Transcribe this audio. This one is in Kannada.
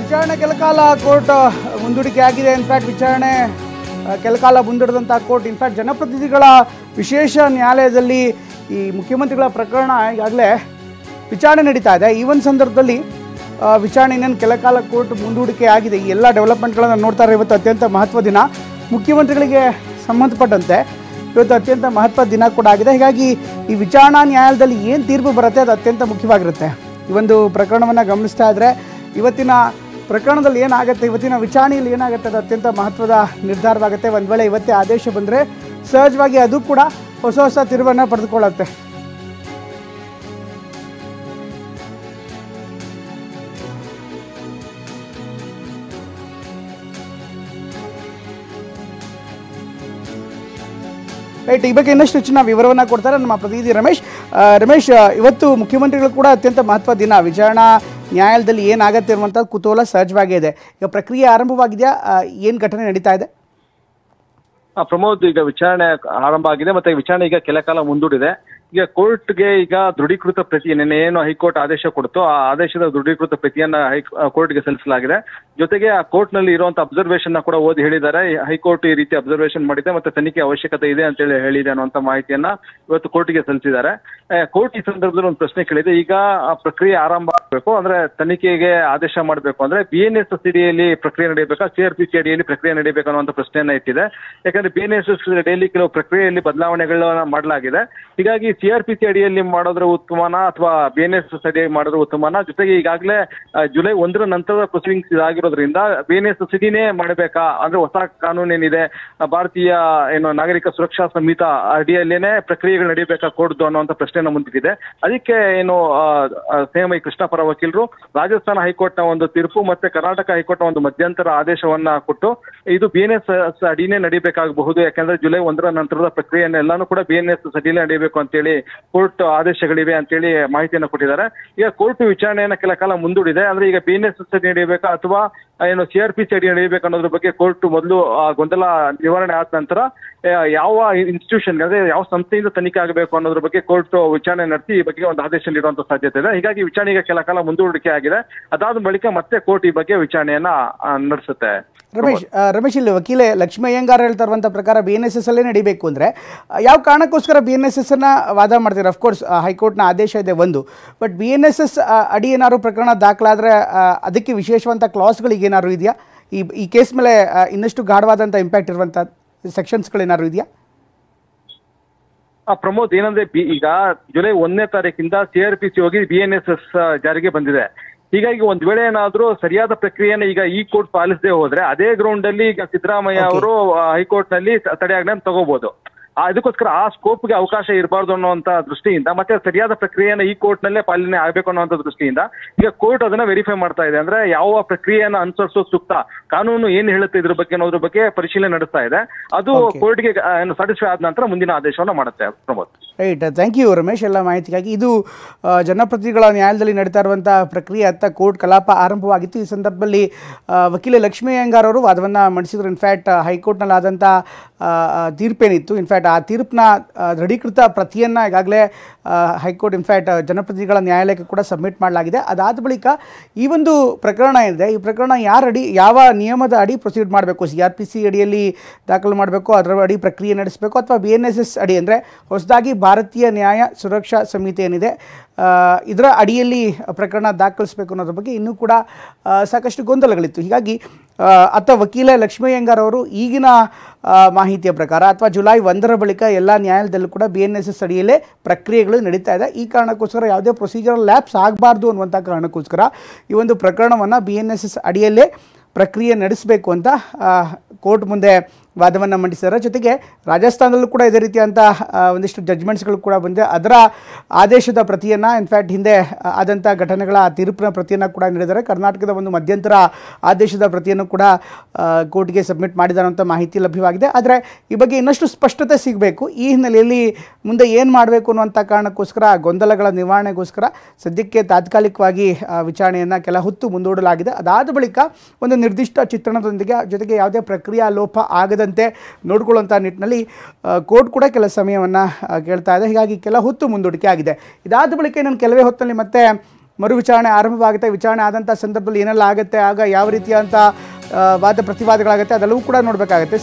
ವಿಚಾರಣೆ ಕೆಲಕಾಲ ಕೋರ್ಟ್ ಮುಂದೂಡಿಕೆ ಆಗಿದೆ. ಇನ್ಫ್ಯಾಕ್ಟ್ ವಿಚಾರಣೆ ಕೆಲಕಾಲ ಮುಂದೂಡಿದಂಥ ಕೋರ್ಟ್ ಇನ್ಫ್ಯಾಕ್ಟ್ ಜನಪ್ರತಿನಿಧಿಗಳ ವಿಶೇಷ ನ್ಯಾಯಾಲಯದಲ್ಲಿ ಈ ಮುಖ್ಯಮಂತ್ರಿಗಳ ಪ್ರಕರಣ ಈಗಾಗಲೇ ವಿಚಾರಣೆ ನಡೀತಾ ಇದೆ. ಈ ಒಂದು ಸಂದರ್ಭದಲ್ಲಿ ವಿಚಾರಣೆ ಇನ್ನೇನು ಕೆಲಕಾಲ ಕೋರ್ಟ್ ಮುಂದೂಡಿಕೆ ಆಗಿದೆ. ಈ ಎಲ್ಲ ಡೆವಲಪ್ಮೆಂಟ್ಗಳನ್ನು ನೋಡ್ತಾರೆ. ಇವತ್ತು ಅತ್ಯಂತ ಮಹತ್ವದ ದಿನ, ಮುಖ್ಯಮಂತ್ರಿಗಳಿಗೆ ಸಂಬಂಧಪಟ್ಟಂತೆ ಇವತ್ತು ಅತ್ಯಂತ ಮಹತ್ವದ ದಿನ ಕೂಡ ಆಗಿದೆ. ಹೀಗಾಗಿ ಈ ವಿಚಾರಣಾ ನ್ಯಾಯಾಲಯದಲ್ಲಿ ಏನು ತೀರ್ಪು ಬರುತ್ತೆ ಅದು ಅತ್ಯಂತ ಮುಖ್ಯವಾಗಿರುತ್ತೆ. ಈ ಒಂದು ಪ್ರಕರಣವನ್ನು ಗಮನಿಸ್ತಾ ಇದ್ದರೆ ಇವತ್ತಿನ ಪ್ರಕರಣದಲ್ಲಿ ಏನಾಗುತ್ತೆ, ಇವತ್ತಿನ ವಿಚಾರಣೆಯಲ್ಲಿ ಏನಾಗುತ್ತೆ ಅದು ಅತ್ಯಂತ ಮಹತ್ವದ ನಿರ್ಧಾರವಾಗುತ್ತೆ. ಒಂದು ವೇಳೆ ಇವತ್ತೇ ಆದೇಶ ಬಂದರೆ ಸಹಜವಾಗಿ ಅದು ಕೂಡ ಹೊಸ ತಿರುವನ್ನು ಪಡೆದುಕೊಳ್ಳುತ್ತೆ. ರೈಟ್, ಈ ಬಗ್ಗೆ ಇನ್ನಷ್ಟು ಹೆಚ್ಚಿನ ವಿವರವನ್ನು ಕೊಡ್ತಾರೆ ನಮ್ಮ ಪ್ರತಿನಿಧಿ ರಮೇಶ್. ಇವತ್ತು ಮುಖ್ಯಮಂತ್ರಿಗಳು ಕೂಡ ಅತ್ಯಂತ ಮಹತ್ವದ ದಿನ, ವಿಚಾರಣಾ ನ್ಯಾಯಾಲಯದಲ್ಲಿ ಏನಾಗತ್ತೆ ಇರುವಂಥ ಕುತೂಹಲ ಸಹಜವಾಗೇ ಇದೆ. ಈಗ ಪ್ರಕ್ರಿಯೆ ಆರಂಭವಾಗಿದೆಯಾ? ಏನು ಘಟನೆ ನಡೀತಾ ಇದೆ? ಪ್ರಮೋದ್, ಈಗ ವಿಚಾರಣೆ ಆರಂಭ ಆಗಿದೆ ಮತ್ತೆ ವಿಚಾರಣೆ ಈಗ ಕೆಲ ಕಾಲ ಮುಂದೂಡಿದೆ. ಈಗ ಕೋರ್ಟ್ಗೆ ಈಗ ದೃಢೀಕೃತ ಪ್ರತಿ ನಿನ್ನೆ ಏನು ಹೈಕೋರ್ಟ್ ಆದೇಶ ಕೊಡ್ತು ಆ ಆದೇಶದ ದೃಢೀಕೃತ ಪ್ರತಿಯನ್ನ ಕೋರ್ಟ್ಗೆ ಸಲ್ಲಿಸಲಾಗಿದೆ. ಜೊತೆಗೆ ಆ ಕೋರ್ಟ್ ನಲ್ಲಿ ಇರುವಂತಹ ಅಬ್ಸರ್ವೇಷನ್ ಕೂಡ ಓದಿ ಹೇಳಿದ್ದಾರೆ. ಹೈಕೋರ್ಟ್ ಈ ರೀತಿ ಅಬ್ಸರ್ವೇಷನ್ ಮಾಡಿದೆ ಮತ್ತೆ ತನಿಖೆ ಅವಶ್ಯಕತೆ ಇದೆ ಅಂತ ಹೇಳಿ ಹೇಳಿದೆ ಅನ್ನುವಂತ ಮಾಹಿತಿಯನ್ನ ಇವತ್ತು ಕೋರ್ಟ್ಗೆ ಸಲ್ಲಿಸಿದ್ದಾರೆ. ಕೋರ್ಟ್ ಈ ಸಂದರ್ಭದಲ್ಲಿ ಒಂದು ಪ್ರಶ್ನೆ ಕೇಳಿದೆ. ಈಗ ಪ್ರಕ್ರಿಯೆ ಆರಂಭ ಆಗಬೇಕು ಅಂದ್ರೆ ತನಿಖೆಗೆ ಆದೇಶ ಮಾಡಬೇಕು ಅಂದ್ರೆ BNS ಅಡಿಯಲ್ಲಿ ಪ್ರಕ್ರಿಯೆ ನಡೆಯಬೇಕಾ, CRPC ಅಡಿಯಲ್ಲಿ ಪ್ರಕ್ರಿಯೆ ನಡೆಯಬೇಕು ಅನ್ನುವಂತ ಪ್ರಶ್ನೆಯನ್ನ ಇಟ್ಟಿದೆ. ಯಾಕಂದ್ರೆ BNS ಅಡಿಯಲ್ಲಿ ಕೆಲವು ಪ್ರಕ್ರಿಯೆಯಲ್ಲಿ ಬದಲಾವಣೆಗಳನ್ನ ಮಾಡಲಾಗಿದೆ. ಹೀಗಾಗಿ CRPC ಅಡಿಯಲ್ಲಿ ಮಾಡೋದ್ರ ಉತ್ತಮನ ಅಥವಾ BNS ಅಡಿಯಲ್ಲಿ ಮಾಡೋದ್ರ ಉತ್ತಮನ, ಜೊತೆಗೆ ಈಗಾಗಲೇ ಜುಲೈ 1 ನಂತರದ ಪ್ರೊಸೀಡಿಂಗ್ಸ್ ಇದಾಗಿರೋದ್ರಿಂದ BNS ಸಿಡಿನೇ ಮಾಡಬೇಕಾ ಅಂದ್ರೆ ಹೊಸ ಕಾನೂನು ಏನಿದೆ ಭಾರತೀಯ ನಾಗರಿಕ ಸುರಕ್ಷಾ ಸಂಹಿತ ಅಡಿಯಲ್ಲೇನೆ ಪ್ರಕ್ರಿಯೆಗಳು ನಡೆಯಬೇಕಾ ಕೋರ್ಟ್ ಅನ್ನುವಂತ ಪ್ರಶ್ನೆಯನ್ನು ಮುಂದಿಟ್ಟಿದೆ. ಅದಕ್ಕೆ CMI ಕೃಷ್ಣ ಪರ ವಕೀಲರು ರಾಜಸ್ಥಾನ ಹೈಕೋರ್ಟ್ ನ ಒಂದು ತೀರ್ಪು ಮತ್ತೆ ಕರ್ನಾಟಕ ಹೈಕೋರ್ಟ್ ನ ಒಂದು ಮಧ್ಯಂತರ ಆದೇಶವನ್ನ ಕೊಟ್ಟು ಇದು BNS ಅಡಿನೇ ನಡೀಬೇಕಾಗಬಹುದು, ಯಾಕಂದ್ರೆ ಜುಲೈ 1 ನಂತರದ ಪ್ರಕ್ರಿಯೆಯನ್ನು ಎಲ್ಲಾನು ಕೂಡ BNS ಅಡಿಯಲ್ಲೇ ನಡೆಯಬೇಕು ಅಂತೇಳಿ ಕೋರ್ಟ್ ಆದೇಶಗಳಿವೆ ಅಂತೇಳಿ ಮಾಹಿತಿಯನ್ನು ಕೊಟ್ಟಿದ್ದಾರೆ. ಈಗ ಕೋರ್ಟ್ ವಿಚಾರಣೆಯನ್ನ ಕೆಲ ಕಾಲ ಮುಂದೂಡಿದೆ. ಅಂದ್ರೆ ಈಗ BNS ಅಡಿ ನಡೆಯಬೇಕಾ ಅಥವಾ CRPC ಅಡಿ ನಡೆಯಬೇಕು ಅನ್ನೋದ್ರ ಬಗ್ಗೆ ಕೋರ್ಟ್ ಮೊದಲು ಗೊಂದಲ ನಿವಾರಣೆ ಆದ ನಂತರ ಯಾವ ಇನ್ಸ್ಟಿಟ್ಯೂಷನ್ ಅಂದ್ರೆ ಯಾವ ಸಂಸ್ಥೆಯಿಂದ ತನಿಖೆ ಆಗಬೇಕು ಅನ್ನೋದ್ರ ಬಗ್ಗೆ ಕೋರ್ಟ್ ವಿಚಾರಣೆ ನಡೆಸಿ ಈ ಬಗ್ಗೆ ಒಂದು ಆದೇಶ ನೀಡುವಂತ ಸಾಧ್ಯತೆ ಇದೆ. ಹೀಗಾಗಿ ವಿಚಾರಣೆಗೆ ಕೆಲ ಕಾಲ ಮುಂದೂಡಿಕೆ ಆಗಿದೆ. ಅದಾದ ಬಳಿಕ ಮತ್ತೆ ಕೋರ್ಟ್ ಈ ಬಗ್ಗೆ ವಿಚಾರಣೆಯನ್ನ ನಡೆಸುತ್ತೆ. ರಮೇಶ್, ಇಲ್ಲಿ ವಕೀಲೆ ಲಕ್ಷ್ಮೀ ಅಯ್ಯಂಗಾರ್ ಹೇಳ್ತಾ ಇರುವಂಥ ಪ್ರಕಾರ BNSS ಅಲ್ಲೇ ನಡಿಬೇಕು ಅಂದರೆ ಯಾವ ಕಾರಣಕ್ಕೋಸ್ಕರ BNSS ಅನ್ನ ವಾದ ಮಾಡ್ತೀರಾ? ಅಫ್ಕೋರ್ಸ್ ಹೈಕೋರ್ಟ್ನ ಆದೇಶ ಇದೆ ಒಂದು, ಬಟ್ BNSS ಅಡಿ ಏನಾದ್ರು ಪ್ರಕರಣ ದಾಖಲಾದರೆ ಅದಕ್ಕೆ ವಿಶೇಷವಂಥ ಕ್ಲಾಸ್ಗಳಿಗೆ ಏನಾದ್ರು ಇದೆಯಾ? ಈ ಕೇಸ್ ಮೇಲೆ ಇನ್ನಷ್ಟು ಗಾಢವಾದಂಥ ಇಂಪ್ಯಾಕ್ಟ್ ಇರುವಂಥ ಸೆಕ್ಷನ್ಸ್ಗಳೇನಾದ್ರು ಇದೆಯಾ? ಪ್ರಮೋದ್, ಏನಂದ್ರೆ ಈಗ ಜುಲೈ 1ನೇ ತಾರೀಕಿಂದ CRPC ಹೋಗಿ BNSS ಜಾರಿಗೆ ಬಂದಿದೆ. ಹೀಗಾಗಿ ಒಂದ್ ವೇಳೆ ಏನಾದ್ರೂ ಸರಿಯಾದ ಪ್ರಕ್ರಿಯೆನ ಈಗ ಈ ಕೋರ್ಟ್ ಪಾಲಿಸದೆ ಹೋದ್ರೆ ಅದೇ ಗ್ರೌಂಡ್ ಅಲ್ಲಿ ಈಗ ಸಿದ್ದರಾಮಯ್ಯ ಅವರು ಹೈಕೋರ್ಟ್ ನಲ್ಲಿ ತಡೆಯಾಜ್ಞೆ ತಗೋಬಹುದು. ಅದಕ್ಕೋಸ್ಕರ ಆ ಸ್ಕೋಪ್ಗೆ ಅವಕಾಶ ಇರಬಾರ್ದು ಅನ್ನುವಂತ ದೃಷ್ಟಿಯಿಂದ ಮತ್ತೆ ಸರಿಯಾದ ಪ್ರಕ್ರಿಯೆನ ಈ ಕೋರ್ಟ್ ನಲ್ಲೇ ಪಾಲನೆ ಆಗಬೇಕು ಅನ್ನುವಂಥ ದೃಷ್ಟಿಯಿಂದ ಈಗ ಕೋರ್ಟ್ ಅದನ್ನ ವೆರಿಫೈ ಮಾಡ್ತಾ ಇದೆ. ಅಂದ್ರೆ ಯಾವ ಪ್ರಕ್ರಿಯೆಯನ್ನ ಅನುಸರಿಸೋದು ಸೂಕ್ತ, ಕಾನೂನು ಏನ್ ಹೇಳುತ್ತೆ ಇದ್ರ ಬಗ್ಗೆ ಅನ್ನೋದ್ರ ಬಗ್ಗೆ ಪರಿಶೀಲನೆ ನಡೆಸ್ತಾ ಇದೆ. ಅದು ಕೋರ್ಟ್ಗೆ ಸ್ಯಾಟಿಸ್ಫೈ ಆದ ನಂತರ ಮುಂದಿನ ಆದೇಶವನ್ನ ಮಾಡುತ್ತೆ. Pramod, right, thank you Ramesh ಎಲ್ಲ ಮಾಹಿತಿಗಾಗಿ. ಇದು ಜನಪ್ರತಿನಿಧಿಗಳ ನ್ಯಾಯಾಲಯದಲ್ಲಿ ನಡೀತಾ ಇರುವಂಥ ಪ್ರಕ್ರಿಯೆ ಅತ್ತ ಕೋರ್ಟ್ ಕಲಾಪ ಆರಂಭವಾಗಿತ್ತು. ಈ ಸಂದರ್ಭದಲ್ಲಿ ವಕೀಲೆ ಲಕ್ಷ್ಮೀ ಅಯ್ಯಂಗಾರ್ ಅವರು ವಾದವನ್ನು ಮಂಡಿಸಿದ್ರು. ಇನ್ಫ್ಯಾಕ್ಟ್ ಹೈಕೋರ್ಟ್ನಲ್ಲಿ ಆದಂಥ ತೀರ್ಪೇನಿತ್ತು, ಇನ್ಫ್ಯಾಕ್ಟ್ ಆ ತೀರ್ಪಿನ ದೃಢೀಕೃತ ಪ್ರತಿಯನ್ನು ಈಗಾಗಲೇ ಹೈಕೋರ್ಟ್ ಇನ್ಫ್ಯಾಕ್ಟ್ ಜನಪ್ರತಿನಿಧಿಗಳ ನ್ಯಾಯಾಲಯಕ್ಕೆ ಕೂಡ ಸಬ್ಮಿಟ್ ಮಾಡಲಾಗಿದೆ. ಅದಾದ ಬಳಿಕ ಈ ಒಂದು ಪ್ರಕರಣ ಏನಿದೆ, ಈ ಪ್ರಕರಣ ಯಾವ ನಿಯಮದ ಅಡಿ ಪ್ರೊಸೀಡ್ ಮಾಡಬೇಕು, CRPC ಅಡಿಯಲ್ಲಿ ದಾಖಲು ಮಾಡಬೇಕು, ಅದರ ಅಡಿ ಪ್ರಕ್ರಿಯೆ ನಡೆಸಬೇಕು, ಅಥವಾ BNSS ಅಡಿ ಅಂದರೆ ಹೊಸದಾಗಿ ಭಾರತೀಯ ನ್ಯಾಯ ಸುರಕ್ಷಾ ಸಂಹಿತೆ ಏನಿದೆ ಇದರ ಅಡಿಯಲ್ಲಿ ಪ್ರಕರಣ ದಾಖಲಿಸಬೇಕು ಅನ್ನೋದ್ರ ಬಗ್ಗೆ ಇನ್ನೂ ಕೂಡ ಸಾಕಷ್ಟು ಗೊಂದಲಗಳಿತ್ತು. ಹೀಗಾಗಿ ವಕೀಲ ಲಕ್ಷ್ಮೀ ಅಯ್ಯಂಗಾರ್ ಅವರು ಈಗಿನ ಮಾಹಿತಿಯ ಪ್ರಕಾರ ಅಥವಾ ಜುಲೈ 1ರ ಬಳಿಕ ಎಲ್ಲ ನ್ಯಾಯಾಲಯದಲ್ಲೂ ಕೂಡ BNSS ಅಡಿಯಲ್ಲೇ ಪ್ರಕ್ರಿಯೆಗಳು ನಡೀತಾ ಇದೆ. ಈ ಕಾರಣಕ್ಕೋಸ್ಕರ ಯಾವುದೇ ಪ್ರೊಸೀಜರಲ್ ಲ್ಯಾಪ್ಸ್ ಆಗಬಾರ್ದು ಅನ್ನುವಂಥ ಕಾರಣಕ್ಕೋಸ್ಕರ ಈ ಒಂದು ಪ್ರಕರಣವನ್ನು BNSS ಅಡಿಯಲ್ಲೇ ಪ್ರಕ್ರಿಯೆ ನಡೆಸಬೇಕು ಅಂತ ಕೋರ್ಟ್ ಮುಂದೆ ವಾದವನ್ನು ಮಂಡಿಸಿದ್ದಾರೆ. ಜೊತೆಗೆ ರಾಜಸ್ಥಾನದಲ್ಲೂ ಕೂಡ ಇದೇ ರೀತಿಯಂಥ ಒಂದಿಷ್ಟು ಜಡ್ಜ್ಮೆಂಟ್ಸ್ಗಳು ಕೂಡ ಬಂದಿದೆ. ಅದರ ಆದೇಶದ ಪ್ರತಿಯನ್ನು ಇನ್ಫ್ಯಾಕ್ಟ್ ಹಿಂದೆ ಆದಂಥ ಘಟನೆಗಳ ತೀರ್ಪಿನ ಪ್ರತಿಯನ್ನು ಕೂಡ ನೀಡಿದ್ದಾರೆ. ಕರ್ನಾಟಕದ ಒಂದು ಮಧ್ಯಂತರ ಆದೇಶದ ಪ್ರತಿಯನ್ನು ಕೂಡ ಕೋರ್ಟ್ಗೆ ಸಬ್ಮಿಟ್ ಮಾಡಿದ್ದಾರೆ ಅಂತ ಮಾಹಿತಿ ಲಭ್ಯವಾಗಿದೆ. ಆದರೆ ಈ ಬಗ್ಗೆ ಇನ್ನಷ್ಟು ಸ್ಪಷ್ಟತೆ ಸಿಗಬೇಕು. ಈ ಹಿನ್ನೆಲೆಯಲ್ಲಿ ಮುಂದೆ ಏನು ಮಾಡಬೇಕು ಅನ್ನುವಂಥ ಕಾರಣಕ್ಕೋಸ್ಕರ ಗೊಂದಲಗಳ ನಿವಾರಣೆಗೋಸ್ಕರ ಸದ್ಯಕ್ಕೆ ತಾತ್ಕಾಲಿಕವಾಗಿ ವಿಚಾರಣೆಯನ್ನು ಕೆಲ ಹೊತ್ತು ಮುಂದೂಡಲಾಗಿದೆ. ಅದಾದ ಬಳಿಕ ಒಂದು ನಿರ್ದಿಷ್ಟ ಚಿತ್ರಣದೊಂದಿಗೆ ಜೊತೆಗೆ ಯಾವುದೇ ಪ್ರಕ್ರಿಯಾ ಲೋಪ ಆಗದಂತೆ ನೋಡಿಕೊಳ್ಳುವಂಥ ನಿಟ್ಟಿನಲ್ಲಿ ಕೋರ್ಟ್ ಕೂಡ ಕೆಲ ಸಮಯವನ್ನು ಕೇಳ್ತಾ ಇದೆ. ಹೀಗಾಗಿ ಕೆಲ ಹೊತ್ತು ಮುಂದೂಡಿಕೆ ಆಗಿದೆ. ಇದಾದ ಬಳಿಕ ಇನ್ನೊಂದು ಕೆಲವೇ ಹೊತ್ತಲ್ಲಿ ಮತ್ತೆ ಮರು ವಿಚಾರಣೆ ಆರಂಭವಾಗುತ್ತೆ. ವಿಚಾರಣೆ ಆದಂಥ ಸಂದರ್ಭದಲ್ಲಿ ಏನೆಲ್ಲ ಆಗುತ್ತೆ, ಆಗ ಯಾವ ರೀತಿಯಾದಂಥ ವಾದ ಪ್ರತಿವಾದಗಳಾಗುತ್ತೆ ಅದೆಲ್ಲವೂ ಕೂಡ ನೋಡಬೇಕಾಗುತ್ತೆ.